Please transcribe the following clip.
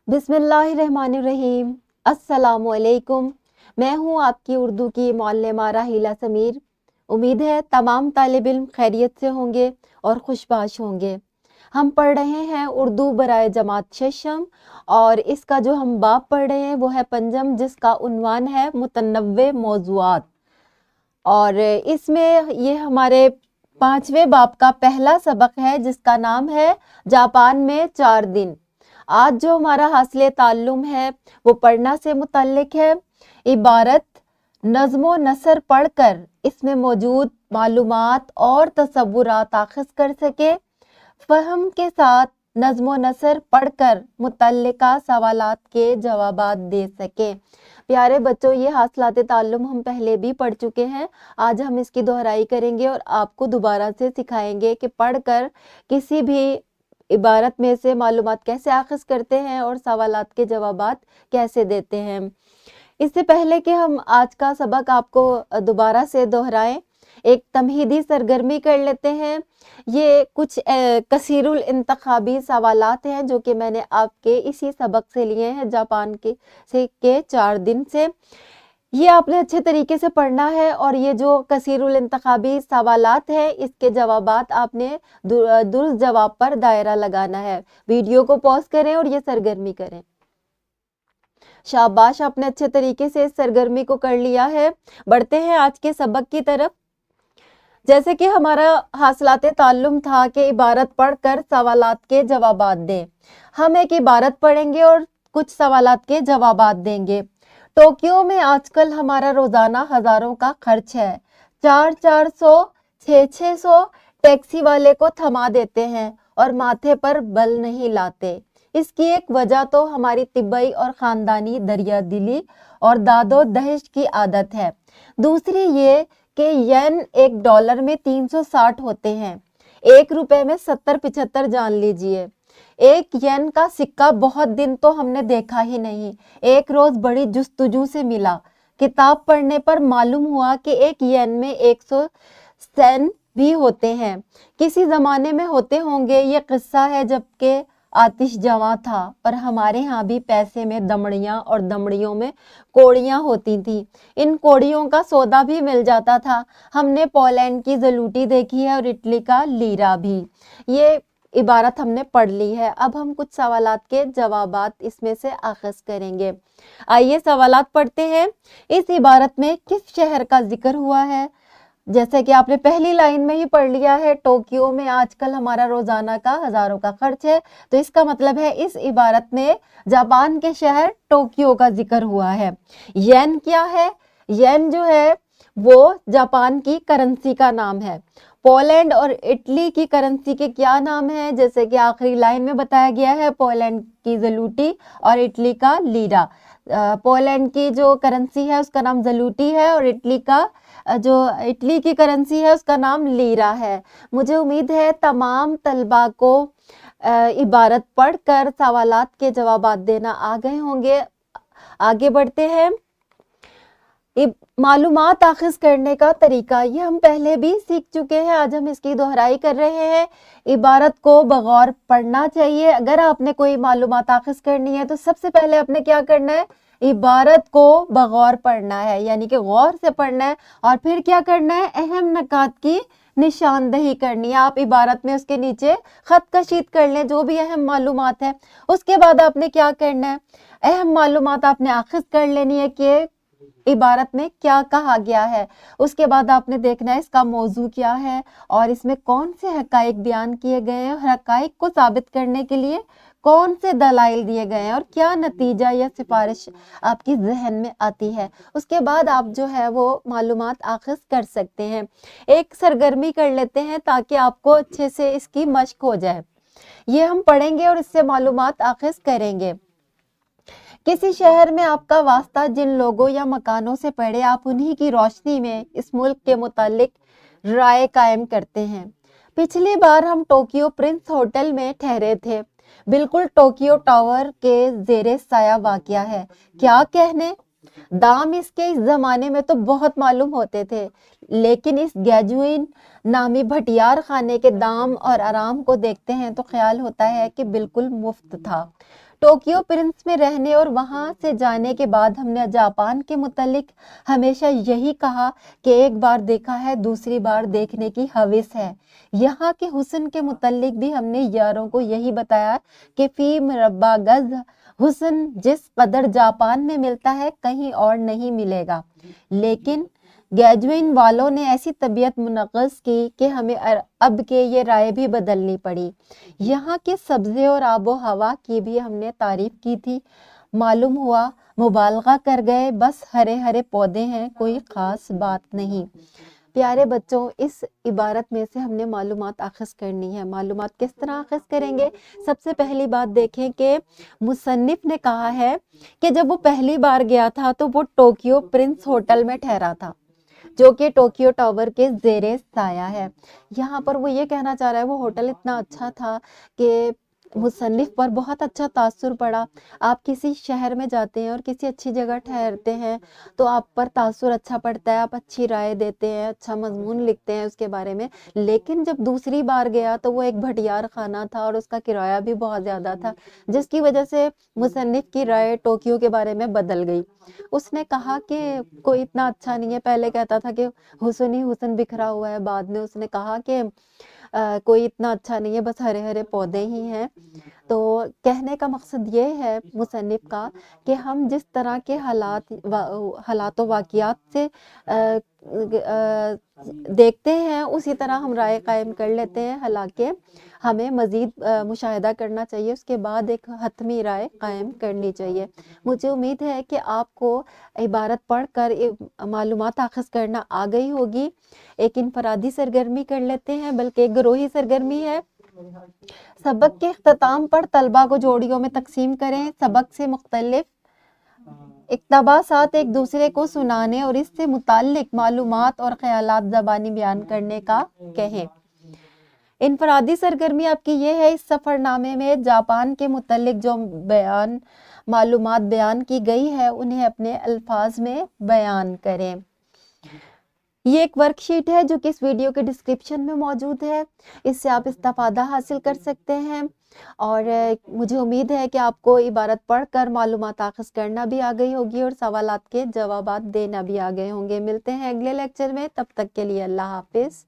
बिस्मिल्लाहिर्रहमानिर्रहीम। अस्सलामुअलैकुम। मैं हूँ आपकी उर्दू की मुअल्लिमा राहिला समीर। उम्मीद है तमाम तालिब इल्म खैरियत से होंगे और खुशबाश होंगे। हम पढ़ रहे हैं उर्दू बराए जमात शशम और इसका जो हम बाब पढ़ रहे हैं वो है पंजम, जिसका उन्वान है मुतनव्वे मौज़ूआत। और इसमें ये हमारे 5वें बाब का पहला सबक है जिसका नाम है जापान में 4 दिन। आज जो हमारा हासिल ताल्लुम है वो पढ़ना से मुतल्लिक है। इबारत नज़्म व नसर पढ़कर इसमें मौजूद मालूमात और तसव्वुरात आख़िज़ कर सके, फ़हम के साथ नज़्म व नसर पढ़कर मुतल्लिका सवालात के जवाबात दे सके। प्यारे बच्चों, ये हासिलात ताल्लुम हम पहले भी पढ़ चुके हैं। आज हम इसकी दोहराई करेंगे और आपको दोबारा से सिखाएंगे कि पढ़कर किसी भी इबारत में से मालूमात कैसे आख़िज़ करते हैं और सवालात के जवाबात कैसे देते हैं। इससे पहले कि हम आज का सबक आपको दोबारा से दोहराएं, एक तमहीदी सरगर्मी कर लेते हैं। ये कुछ कसीरुल इंतखाबी सवालात हैं जो कि मैंने आपके इसी सबक से लिए हैं, जापान के 4 दिन से। ये आपने अच्छे तरीके से पढ़ना है और ये जो कसीरुल इंतखाबी सवालात है इसके जवाबात आपने दुरुस्त जवाब पर दायरा लगाना है। वीडियो को पॉज करें और ये सरगर्मी करें। शाबाश, आपने अच्छे तरीके से इस सरगर्मी को कर लिया है। बढ़ते हैं आज के सबक की तरफ। जैसे कि हमारा हासिलात ताल्लुम था कि इबारत पढ़कर सवालात के जवाबात दें। हम एक इबारत पढ़ेंगे और कुछ सवालात के जवाबात देंगे। टोक्यो में आजकल हमारा रोजाना हजारों का खर्च है। 400 600 टैक्सी वाले को थमा देते हैं और माथे पर बल नहीं लाते। इसकी एक वजह तो हमारी तिब्बई और खानदानी दरिया दिली और दादो दहेज की आदत है। दूसरी ये कि येन $1 में 360 होते हैं। 1 रुपए में 70-75 जान लीजिए। एक येन का सिक्का बहुत दिन तो हमने देखा ही नहीं। एक रोज बड़ी जुस्तजू से मिला। किताब पढ़ने पर मालूम हुआ कि एक येन में 100 सेन भी होते हैं। किसी जमाने में होते होंगे। ये किस्सा है जबकि आतिश जवां था और हमारे यहाँ भी पैसे में दमड़ियाँ और दमड़ियों में कोड़ियाँ होती थी। इन कोड़ियों का सौदा भी मिल जाता था। हमने पोलैंड की ज़लूटी देखी है और इटली का लीरा भी। ये इबारत हमने पढ़ ली है। अब हम कुछ सवालात के जवाबात इसमें से आख़िज़ करेंगे। आइए सवालात पढ़ते हैं। इस इबारत में किस शहर का जिक्र हुआ है? जैसे कि आपने पहली लाइन में ही पढ़ लिया है, टोक्यो में आजकल हमारा रोजाना का हजारों का खर्च है। तो इसका मतलब है इस इबारत में जापान के शहर टोक्यो का जिक्र हुआ है। येन क्या है? येन जो है वो जापान की करेंसी का नाम है। पोलैंड और इटली की करेंसी के क्या नाम है? जैसे कि आखिरी लाइन में बताया गया है, पोलैंड की ज़लूटी और इटली का लीरा। पोलैंड की जो करेंसी है उसका नाम ज़लूटी है और इटली की करेंसी है उसका नाम लीरा है। मुझे उम्मीद है तमाम तलबा को इबारत पढ़कर सवालात के जवाबात देना आ गए होंगे। आगे बढ़ते हैं। मालूमात आख़िज़ करने का तरीका ये हम पहले भी सीख चुके हैं। आज हम इसकी दोहराई कर रहे हैं। इबारत को बगौर पढ़ना चाहिए। अगर आपने कोई मालूमात आख़िज़ करनी है तो सबसे पहले आपने क्या करना है? इबारत को बगौर पढ़ना है, यानी कि गौर से पढ़ना है। और फिर क्या करना है? अहम नकात की निशानदही करनी है। आप इबारत में उसके नीचे खत कशीद कर लें जो भी अहम मालूमात है। उसके बाद आपने क्या करना है? अहम मालूमात आपने आख़िज़ कर लेनी है कि इबारत में क्या कहा गया है। उसके बाद आपने देखना है इसका मौजू क्या है और इसमें कौन से हकाइक बयान किए गए हैं, हकाइक को साबित करने के लिए कौन से दलाइल दिए गए हैं और क्या नतीजा या सिफारिश आपकी जहन में आती है। उसके बाद आप जो है वो मालूमात आख़िज़ कर सकते हैं। एक सरगर्मी कर लेते हैं ताकि आपको अच्छे से इसकी मश्क हो जाए। ये हम पढ़ेंगे और इससे मालूमात आख़िज़ करेंगे। किसी शहर में आपका वास्ता जिन लोगों या मकानों से पड़े, आप उन्हीं की रोशनी में इस मुल्क के मुतालिक राय कायम करते हैं। पिछली बार हम टोक्यो प्रिंस होटल में ठहरे थे। बिल्कुल टोक्यो टावर के जेरे साया वाक़या है। क्या कहने, दाम इसके इस जमाने में तो बहुत मालूम होते थे, लेकिन इस गैजुइन नामी भटियार खाने के दाम और आराम को देखते हैं तो ख्याल होता है कि बिल्कुल मुफ्त था। ٹوکیو پرنس میں رہنے اور وہاں سے جانے کے بعد ہم نے جاپان کے متعلق ہمیشہ یہی کہا کہ ایک بار دیکھا ہے دوسری بار دیکھنے کی ہوس ہے۔ یہاں کے حسن کے متعلق بھی ہم نے یاروں کو یہی بتایا کہ فی مربع گز حسن جس قدر جاپان میں ملتا ہے کہیں اور نہیں ملے گا، لیکن گیجوین والوں نے ایسی طبیعت منغص کی کہ ہمیں اب کے یہ رائے بھی بدلنی پڑی۔ یہاں کے سبزے اور آب و ہوا کی بھی ہم نے تعریف کی تھی، معلوم ہوا مبالغہ کر گئے، بس ہرے ہرے پودے ہیں، کوئی خاص بات نہیں۔ پیارے بچوں، اس عبارت میں سے ہم نے معلومات اخذ کرنی ہے۔ معلومات کس طرح اخذ کریں گے؟ سب سے پہلی بات دیکھیں کہ مصنف نے کہا ہے کہ جب وہ پہلی بار گیا تھا تو وہ ٹوکیو پرنس ہوٹل میں ٹھہرا تھا، جو کہ ٹوکیو ٹاور کے زیر سایہ ہے۔ یہاں پر وہ یہ کہنا چاہ رہا ہے وہ ہوٹل اتنا اچھا تھا کہ مصنف پر بہت اچھا تاثر پڑا۔ آپ کسی شہر میں جاتے ہیں اور کسی اچھی جگہ ٹھہرتے ہیں تو آپ پر تاثر اچھا پڑتا ہے، آپ اچھی رائے دیتے ہیں، اچھا مضمون لکھتے ہیں اس کے بارے میں۔ لیکن جب دوسری بار گیا تو وہ ایک بھٹیار خانہ تھا اور اس کا کرایہ بھی بہت زیادہ تھا، جس کی وجہ سے مصنف کی رائے ٹوکیو کے بارے میں بدل گئی۔ اس نے کہا کہ کوئی اتنا اچھا نہیں ہے، پہلے کہتا تھا کہ حسن ہی حسن بکھرا ہوا ہے، بعد میں اس نے کہا کہ کوئی اتنا اچھا نہیں ہے، بس ہرے ہرے پودے ہی ہیں۔ تو کہنے کا مقصد یہ ہے مصنف کا کہ ہم جس طرح کے حالات و واقعات سے دیکھتے ہیں اسی طرح ہم رائے قائم کر لیتے ہیں، حالانکہ ہمیں مزید مشاہدہ کرنا چاہیے، اس کے بعد ایک حتمی رائے قائم کرنی چاہیے۔ مجھے امید ہے کہ آپ کو عبارت پڑھ کر معلومات اخذ کرنا آ گئی ہوگی۔ ایک انفرادی سرگرمی کر لیتے ہیں، بلکہ ایک گروہی سرگرمی ہے۔ سبق کے اختتام پر طلبہ کو جوڑیوں میں تقسیم کریں، سبق سے مختلف اقتباسات ایک دوسرے کو سنانے اور اس سے متعلق معلومات اور خیالات زبانی بیان کرنے کا کہیں۔ انفرادی سرگرمی آپ کی یہ ہے، اس سفر نامے میں جاپان کے متعلق جو معلومات بیان کی گئی ہے انہیں اپنے الفاظ میں بیان کریں۔ یہ ایک ورک شیٹ ہے جو کہ اس ویڈیو کے ڈسکرپشن میں موجود ہے، اس سے آپ استفادہ حاصل کر سکتے ہیں، اور مجھے امید ہے کہ آپ کو عبارت پڑھ کر معلومات اخذ کرنا بھی آ گئی ہوگی اور سوالات کے جوابات دینا بھی آ گئے ہوں گے۔ ملتے ہیں اگلے لیکچر میں، تب تک کے لیے اللہ حافظ۔